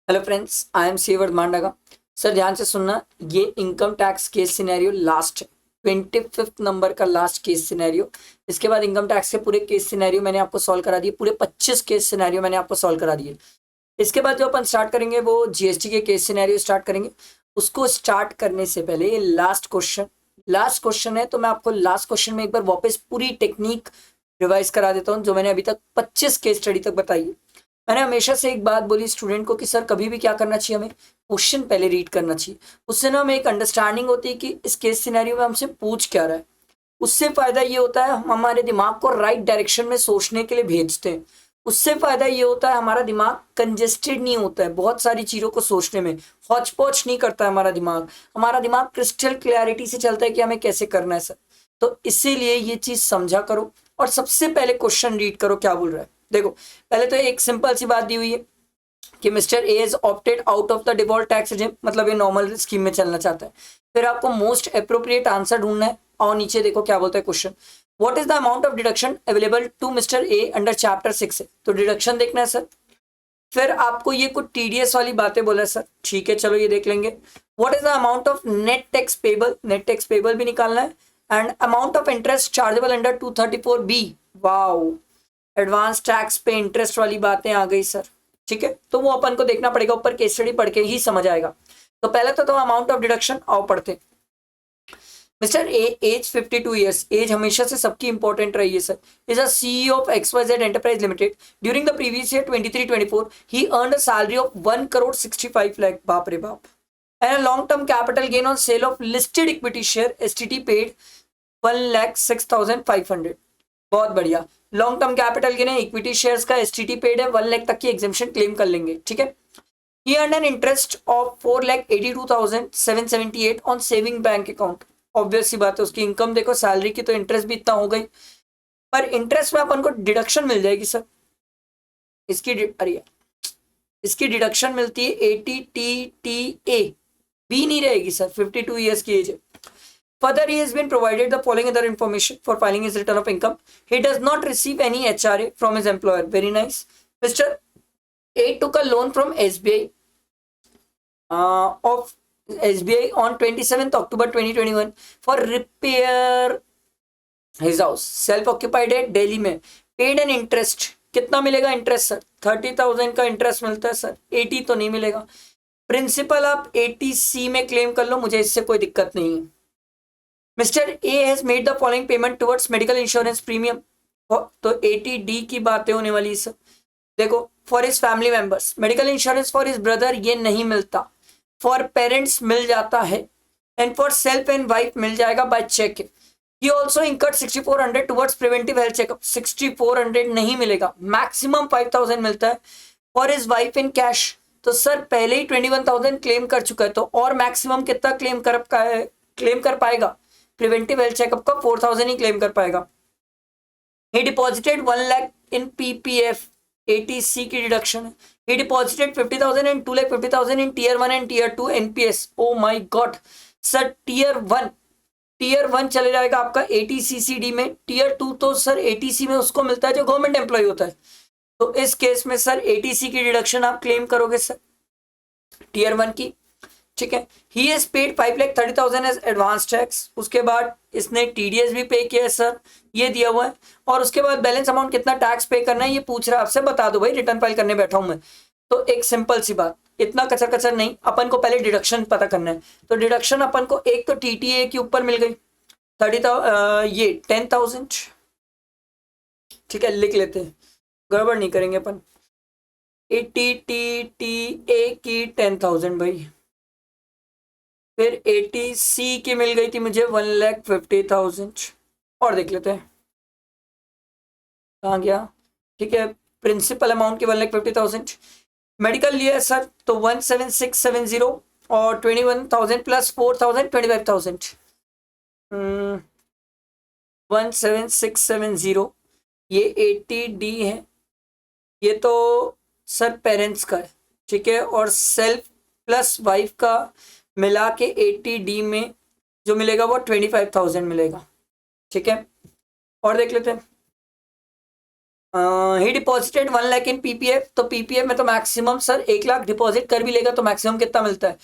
Hello friends, I am सीवर्ड मांडागा। Sir ध्यान से सुनना, ये income tax case scenario last 25th number का लास्ट केस सिनेरियो। इसके बाद इनकम टैक्स के पूरे केस सिनेरियो मैंने आपको सॉल्व करा दिए, पूरे 25 केस सिनेरियो मैंने आपको सॉल्व करा दिए। इसके बाद जो अपन स्टार्ट करेंगे वो जीएसटी के केस सिनेरियो स्टार्ट करेंगे। उसको स्टार्ट करने से पहले ये लास्ट क्वेश्चन है, तो मैं आपको लास्ट क्वेश्चन में एक बार वापस पूरी टेक्निक रिवाइज करा देता हूँ जो मैंने अभी तक 25 केस स्टडी तक बताई है। मैंने हमेशा से एक बात बोली स्टूडेंट को कि सर कभी भी क्या करना चाहिए, हमें क्वेश्चन पहले रीड करना चाहिए। उससे ना हमें एक अंडरस्टैंडिंग होती है कि इस केस सिनेरियो में हमसे पूछ क्या रहा है। उससे फायदा ये होता है हम हमारे दिमाग को राइट डायरेक्शन में सोचने के लिए भेजते हैं। उससे फायदा ये होता है हमारा दिमाग कंजेस्टेड नहीं होता है बहुत सारी चीज़ों को सोचने में, हौच पौच नहीं करता है हमारा दिमाग क्रिस्टल क्लैरिटी से चलता है कि हमें कैसे करना है सर। तो इसीलिए ये चीज़ समझा करो और सबसे पहले क्वेश्चन रीड करो क्या बोल रहा है। देखो, पहले तो एक सिंपल सी बात दी हुई है कि mister A is opted out of the default tax regime, मतलब ये नॉर्मल स्कीम में चलना चाहता है। फिर आपको मोस्ट अप्रोप्रिएट आंसर ढूंढना है और नीचे देखो क्या बोलता है question. What is the amount of deduction available to mister A under chapter 6 है, तो डिडक्शन देखना है सर। फिर आपको ये कुछ टीडीएस वाली बातें बोला है सर, ठीक है चलो ये देख लेंगे। What is the amount of net tax payable भी निकालना है। And amount of interest chargeable under 234B। Wow, advance tax पे इंटरेस्ट वाली बातें आ गई सर। ठीक है, तो वो अपन को देखना पड़ेगा, ऊपर केस स्टडी पढ़ के ही समझ आएगा। तो पहले तो अमाउंट ऑफ डिडक्शन आओ पढ़ते। Mister A age 52 years, age हमेशा से सबकी इंपॉर्टेंट रही है sir. Is a CEO of XYZ enterprise limited. During the previous year 23-24 he earned a salary of 1,65,00,000, बाप रे बाप। And a long term capital gain on sale of listed equity share STT paid 1,06,500। बहुत बढ़िया। Long term capital gain है, equity shares का STT paid है, 1 लाख तक की एग्जेम्पशन क्लेम कर लेंगे। ठीक है, he earned an interest of 4,82,778 on saving bank account. Obvious सी बात है, उसकी इनकम देखो, सैलरी की तो इंटरेस्ट भी इतना हो गई, पर इंटरेस्ट में अपन को डिडक्शन मिल जाएगी सर। अरे इसकी डिडक्शन मिलती है 80 TTA, बी नहीं रहेगी सर, 52 ईयर्स की एज है। Further, he has been provided the following other information for filing his return of income. He does not receive any HRA from his employer. Very nice. Mr. A took a loan from SBI on 27th October 2021 for repair his house. Self occupied है दिल्ली में। Paid an interest, कितना मिलेगा interest sir? 30,000 का interest मिलता है sir, 80 तो नहीं मिलेगा। प्रिंसिपल आप 80C में क्लेम कर लो, मुझे इससे कोई दिक्कत नहीं है। Mister A has made the following payment towards medical insurance premium. तो 80D की बातें होने वाली सर। देखो, for his family members medical insurance, for his brother ये नहीं मिलता, फॉर पेरेंट्स मिल जाता है, and for self and wife मिल जाएगा by cheque. He also incurred 6400 towards preventive health checkup. 6400 नहीं मिलेगा, मैक्सिमम 5000 मिलता है। For his wife in cash, तो सर पहले ही 21,000 क्लेम कर चुका है, तो और मैक्सिमम कितना क्लेम कर पाएगा? प्रिवेंटिव हेल्थ चेकअप का 4000 ही क्लेम कर पाएगा। He deposited 1 lakh in PPF, 80C की डिडक्शन है। He deposited 50,000 and 2,50,000 in Tier 1 and Tier 2 NPS। Oh my god sir, tier one चले जाएगा आपका 80CCD में। Tier 2 तो सर 80C में उसको मिलता है जो गवर्नमेंट एम्प्लॉय होता है। तो इस केस में सर 80C की डिडक्शन आप क्लेम करोगे सर, Tier 1 की। ठीक है, he has paid 5,30,000 as advance tax. उसके बाद इसने TDS भी पे किया है सर, ये दिया हुआ है। और उसके बाद बैलेंस अमाउंट कितना टैक्स पे करना है ये पूछ रहा है आपसे, बता दो भाई, रिटर्न फाइल करने बैठा हूं मैं। तो एक सिंपल सी बात, इतना कचर कचर नहीं, अपन को पहले डिडक्शन पता करना है। तो डिडक्शन अपन को एक तो TTA के ऊपर मिल गई 10,000। ठीक है, लिख लेते हैं, गड़बड़ नहीं करेंगे अपन। 80TTA की 10,000 भाई। फिर 80C की मिल गई थी मुझे 1,50,000। और देख लेते हैं कहाँ गया। ठीक है, प्रिंसिपल अमाउंट की 1,50,000। मेडिकल लिया है सर, तो 17,670 और 21,000 प्लस 4,000 25,000। 17,670, ये 80D है, ये तो सर पेरेंट्स का है। ठीक है, और सेल्फ प्लस वाइफ का मिला के 80D में जो मिलेगा वो 25,000 मिलेगा। ठीक है, और देख लेते हैं। ही डिपॉजिटेड 1 लाख इन पीपीएफ, तो पीपीएफ में तो मैक्सिमम सर 1 लाख डिपॉजिट कर भी लेगा तो मैक्सिमम कितना मिलता है,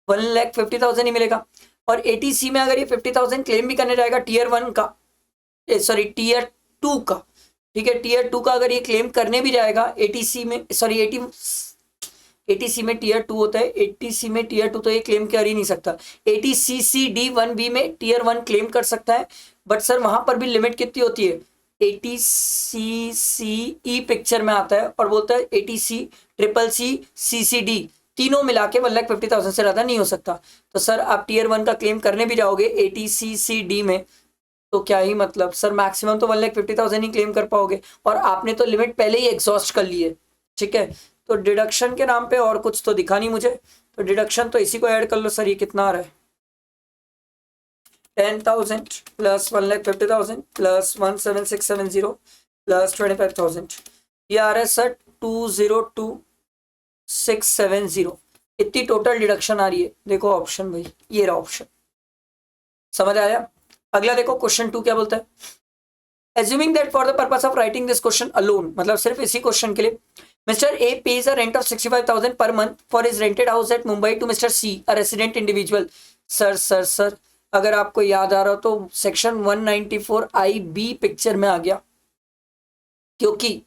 1,50,000 ही मिलेगा। और एटीसी में अगर ये 50,000 क्लेम भी करने जाएगा टीयर 1 का, सॉरी टीयर 2 का, ठीक है, टीयर 2 का अगर ये क्लेम करने भी जाएगा एटीसी में, सॉरी एटीसी में टीयर 2 होता है, एटीसी में टीयर 2 तो ये क्लेम कर ही नहीं सकता। ATCCD1B में टीयर 1 क्लेम कर सकता है, बट सर वहां पर भी लिमिट कितनी होती है, ATCCE पिक्चर में आता है और बोलता है ATC CCD तीनों मिला के 1,50,000 से ज्यादा नहीं हो सकता। तो सर आप टीयर 1 का क्लेम करने भी जाओगे ATCCD में तो क्या ही मतलब सर, मैक्सिमम तो 1,50,000 ही क्लेम कर पाओगे और आपने तो लिमिट पहले ही एग्जॉस्ट कर ली है, ठीक है। तो डिडक्शन के नाम पे और कुछ तो दिखा नहीं मुझे, तो डिडक्शन तो इसी को ऐड कर लो सर, ये कितना आ रहा है, 10,000 प्लस 1,50,000 प्लस 17670 प्लस 25,000, ये आ रहा है सर 202,670। इतनी टोटल डिडक्शन आ रही है। देखो ऑप्शन भाई, ये रहा ऑप्शन, समझ आया। अगला देखो क्वेश्चन 2 क्या बोलता है, assuming that for the purpose of writing this question alone, मतलब सिर्फ इसी क्वेश्चन के लिए, Mr. A pays a rent of 65,000 per month for his rented house at Mumbai to Mr. C, a resident individual। Sir अगर आपको याद आ रहा हो तो सेक्शन 194 IB पिक्चर में आ गया, क्योंकि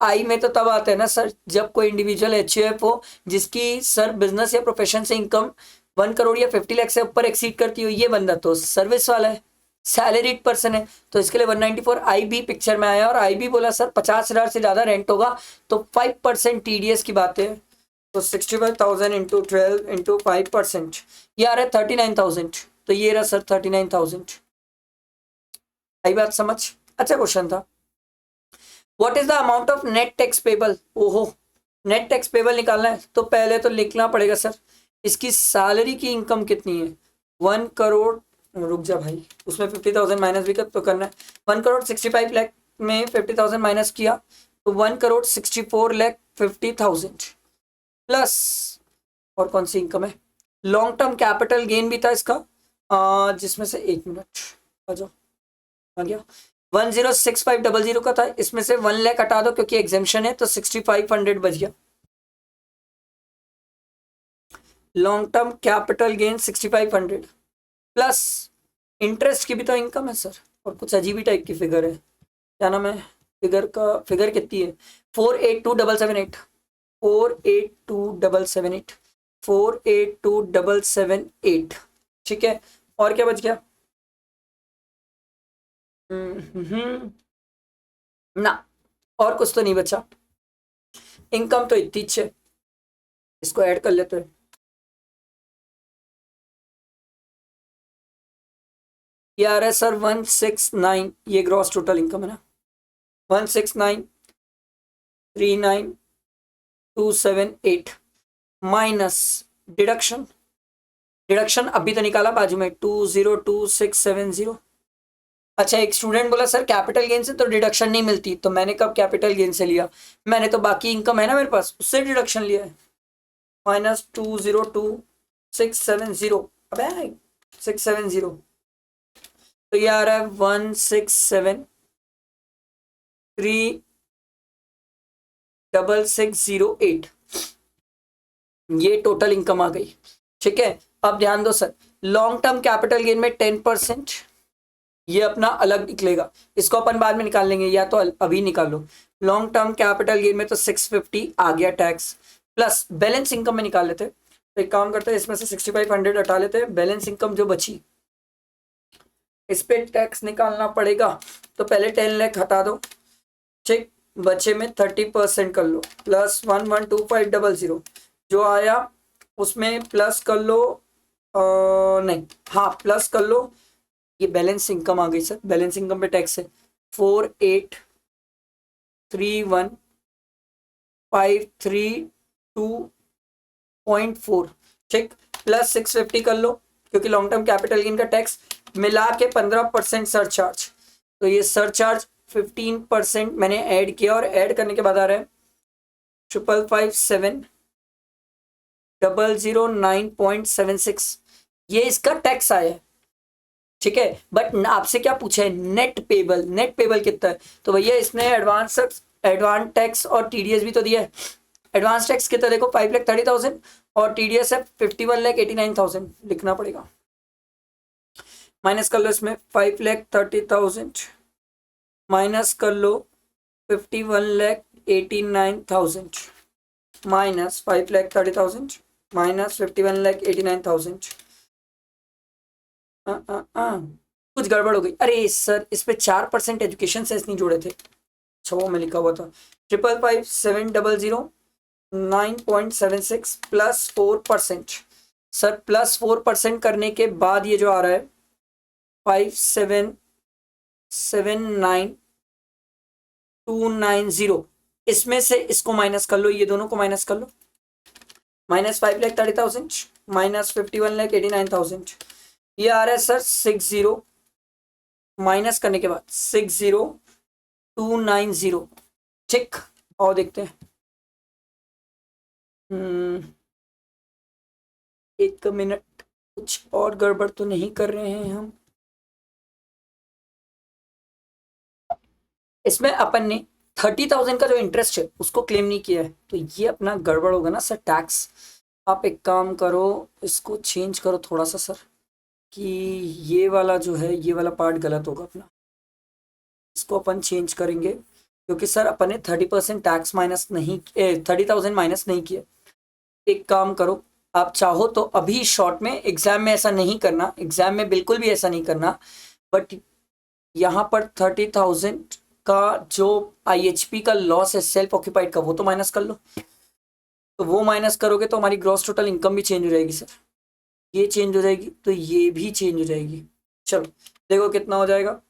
आई में तो तब आता है ना सर जब कोई इंडिविजुअल HUF हो जिसकी सर बिजनेस या प्रोफेशन से इनकम 1 करोड़ या 50 लाख से ऊपर एक्सीड करती हो, ये बंदा तो सर्विस वाला है, सैलरीड पर्सन है, तो इसके लिए 194 IB पिक्चर में आया। और IB बोला सर 50,000 से ज्यादा रेंट होगा तो 5% TDS की बात है, तो 65,000 इंटू 12 इंटू 5%, ये आ रहा है 39,000, तो ये रहा सर 39,000। आई बात समझ, अच्छा क्वेश्चन था। What is the amount of net tax payable, ओहो नेट टैक्स पेबल निकालना है तो पहले तो लिखना पड़ेगा सर इसकी सैलरी की इनकम कितनी है, 1 करोड़, रुक जा भाई, उसमें 50,000 माइनस भी तो करना है, 1 करोड़ 65 लाख में 50,000 माइनस किया तो 1 करोड़ 64 लाख 50,000 प्लस, और कौन सी इनकम है, लॉन्ग टर्म कैपिटल गेन भी था इसका, जिसमें से 1 मिनट आ जाओ, आ गया 106500 का था, इसमें से 1 लाख हटा दो क्योंकि एग्जेम्पशन है तो 6500 बच गया। Long term capital gain 6500 plus interest की भी तो इनकम है सर, और कुछ अजीब ही टाइप की फिगर है, क्या नाम है फिगर कितनी है, 482,778 482,778 482,778, ठीक है। और क्या बच गया, ना और कुछ तो नहीं बचा, इनकम तो इतनी है, इसको ऐड कर लेते हैं, ये आ रहा है सर 169, ये ग्रॉस टोटल इनकम है ना, 169,39,278 माइनस डिडक्शन अभी तो निकाला बाजू में 202,670। अच्छा एक स्टूडेंट बोला सर कैपिटल गेन से तो डिडक्शन नहीं मिलती, तो मैंने कब कैपिटल गेन से लिया, मैंने तो बाकी इनकम है ना मेरे पास उससे डिडक्शन लिया है, माइनस 202,670, अबे 670, तो ये आ रहा है 167,36608, ये टोटल इनकम आ गई, ठीक है। अब ध्यान दो sir, long term capital gain में 10% ये अपना अलग निकलेगा, इसको अपन बाद में निकाल लेंगे या तो अभी निकालो। लॉन्ग टर्म कैपिटल गेन में तो 650 आ गया टैक्स, प्लस बैलेंस इनकम में निकाल लेते हैं, तो एक काम करते हैं इसमें से 6500 हटा लेते हैं, बैलेंस इनकम जो बची इस पे टैक्स निकालना पड़ेगा, तो पहले 10 लाख हटा दो, ठीक, बचे में 30% कर लो, प्लस 112500 जो आया उसमें प्लस कर लो, नहीं हाँ प्लस कर लो, ये बैलेंस इनकम आ गई सर, बैलेंस इनकम पे टैक्स है 4831,532.4, ठीक, प्लस 650 कर लो क्योंकि लॉन्ग टर्म कैपिटल गेन का टैक्स मिला के 15% सरचार्ज, तो ये सरचार्ज 15% मैंने ऐड किया और ऐड करने के बाद आ रहा है 557,009.76, ये इसका टैक्स आया है, ठीक है। बट आपसे क्या पूछा है, नेट पेबल कितना है, तो भैया इसने एडवांस एडवांस टैक्स और टीडीएस भी तो दिया है। एडवांस टैक्स कितना देखो 5,30,000 और टीडीएस है 51,89,000 लिखना पड़ेगा। माइनस कर लो इसमें 5,30,000 माइनस कर लो 51,89,000 माइनस 5,30,000 माइनस 51,89,000। कुछ गड़बड़ हो गई। अरे सर इस पे 4% एजुकेशन सेस नहीं जोड़े थे। अच्छा वो में लिखा हुआ था 555,700,9.76 प्लस 4%। सर प्लस 4% करने के बाद ये जो आ रहा है 5,779,290 इसमें से इसको माइनस कर लो, ये दोनों को माइनस कर लो। माइनस 5,30,000 माइनस 51,89,000 ये आ रहा है सर 60 माइनस करने के बाद 60,290। ठीक और देखते हैं। एक मिनट, कुछ और गड़बड़ तो नहीं कर रहे हैं हम। इसमें अपन ने 30,000 का जो इंटरेस्ट है उसको क्लेम नहीं किया है, तो ये अपना गड़बड़ होगा ना सर टैक्स। आप एक काम करो, इसको चेंज करो थोड़ा सा सर, कि ये वाला जो है ये वाला पार्ट गलत होगा अपना, इसको अपन चेंज करेंगे क्योंकि सर अपन ने 30% टैक्स माइनस नहीं 30,000 माइनस नहीं किया। एक काम करो, आप चाहो तो अभी शॉर्ट में एग्जाम में ऐसा नहीं करना, एग्जाम में बिल्कुल भी ऐसा नहीं करना, बट यहाँ पर 30,000 का जो IHP का लॉस है सेल्फ ऑक्यूपाइड का वो तो माइनस कर लो। तो वो माइनस करोगे तो हमारी ग्रॉस टोटल इनकम भी चेंज हो जाएगी सर, ये चेंज हो जाएगी तो ये भी चेंज हो जाएगी। चलो देखो कितना हो जाएगा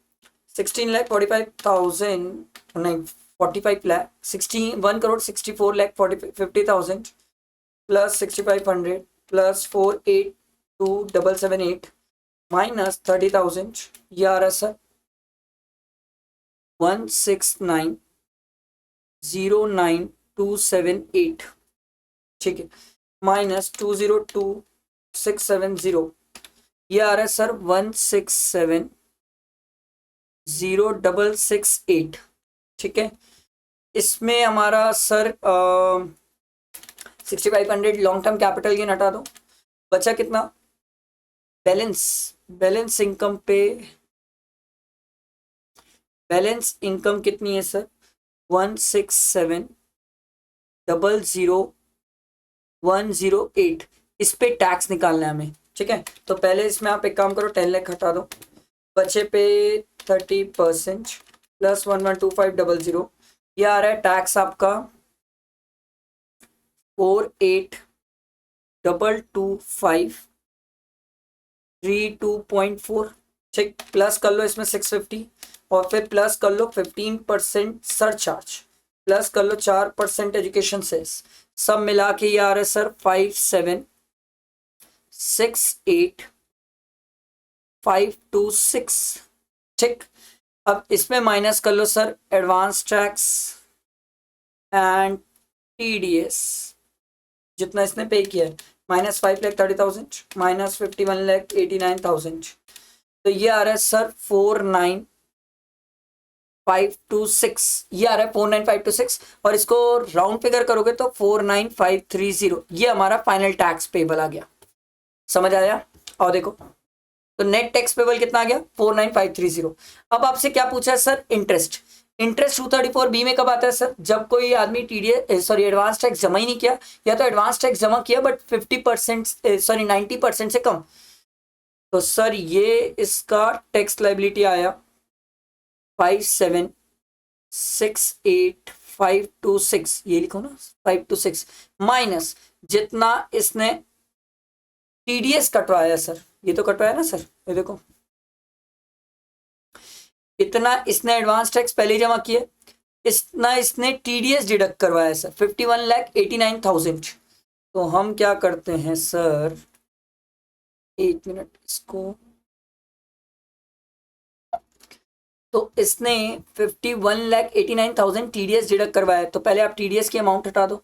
16,45,000 नहीं 45 लाख 1,64,50,000 प्लस 6,500 प्लस 4,82,778 माइनस 30,000 ये आ रहा है सर 169,09,278। ठीक है माइनस 202,670 ये आ रहा है सर 167,0,668। ठीक है इसमें हमारा sir 6,500 long term capital gain हटा दो, बचा कितना बैलेंस इनकम पे, बैलेंस इनकम कितनी है सर 167,0,108। इस पे टैक्स निकालना है हमें। ठीक है तो पहले इसमें आप एक काम करो 10 लाख हटा दो, बचे पे 30% प्लस 112500 ये आ रहा है टैक्स आपका 48,225,32.4। ठीक प्लस कर लो इसमें 650 और फिर प्लस कर लो 15% सरचार्ज, प्लस कर लो 4% एजुकेशन सेस, सब मिला के ये आ रहा है सर 57,685,226। ठीक अब इसमें माइनस कर लो sir advance tax and TDS जितना इसने पे किया है माइनस 5,30,000 माइनस 51,89,000 तो ये आ रहा है सर 49,526 ये आ रहा है 49,526 और इसको राउंड फिगर करोगे तो 49,530 ये हमारा फाइनल टैक्स पेबल आ गया। समझ आया? और देखो तो नेट टैक्स पेबल कितना आ गया 49,530। अब आपसे क्या पूछा है सर इंटरेस्ट 234B में कब आता है सर जब कोई आदमी TDS सॉरी एडवांस टैक्स जमा ही नहीं किया, या तो एडवांस टैक्स जमा किया बट 50% सॉरी 90% से कम। तो सर ये इसका टैक्स लायबिलिटी आया 57,685,226 ये लिखो ना 526 माइनस जितना इसने TDS कटवाया सर, ये तो कटवाया ना सर, ये देखो इतना इसने एडवांस टैक्स पहले जमा किया, इतना इसने TDS डिडक्ट करवाया सर 51,89,000। तो हम क्या करते हैं सर एक मिनट इसको, तो इसने 51,89,000 TDS डिडक्ट करवाया, तो पहले आप TDS की अमाउंट हटा दो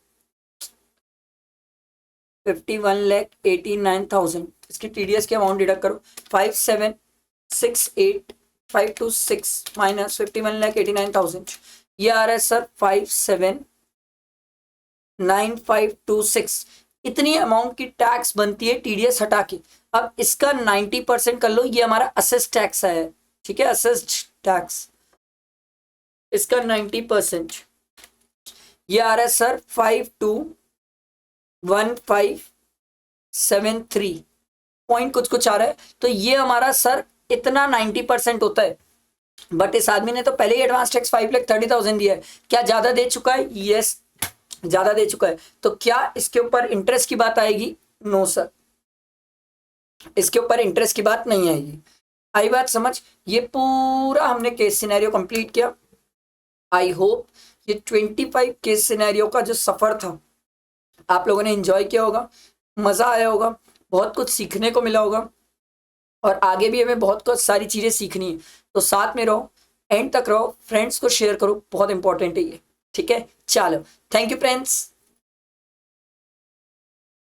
51,89,000 इसकी TDS की अमाउंट डिडक्ट करो 57,685,226 माइनस 51,89,000 ये आ रहा है सर 579526। इतनी अमाउंट की टैक्स बनती है टीडीएस हटा के। अब इसका 90% कर लो, ये हमारा असेस टैक्स है, ठीक है, असेस्ड टैक्स, इसका 90%। ये आ रहा है सर 521573 पॉइंट कुछ कुछ आ रहा है। तो ये हमारा सर इतना 90% होता है। बट इस आदमी ने तो पहले ही एडवांस टैक्स 5,30,000 दिया है। क्या ज्यादा दे चुका है? यस, ज्यादा दे चुका है। तो क्या इसके ऊपर इंटरेस्ट की बात आएगी? नो सर, इसके ऊपर इंटरेस्ट की बात नहीं आएगी। आई बात समझ? ये पूरा हमने केस सिनेरियो कंप्लीट किया। आई होप ये 25 केस सिनेरियो का जो सफर था आप लोगों ने एंजॉय किया होगा, मजा आया होगा, बहुत कुछ सीखने को मिला होगा। और आगे भी हमें बहुत कुछ सारी चीजें सीखनी है। तो साथ में रहो, एंड तक रहो, फ्रेंड्स को शेयर करो, बहुत इंपॉर्टेंट है ये, ठीक है। चलो, थैंक यू फ्रेंड्स।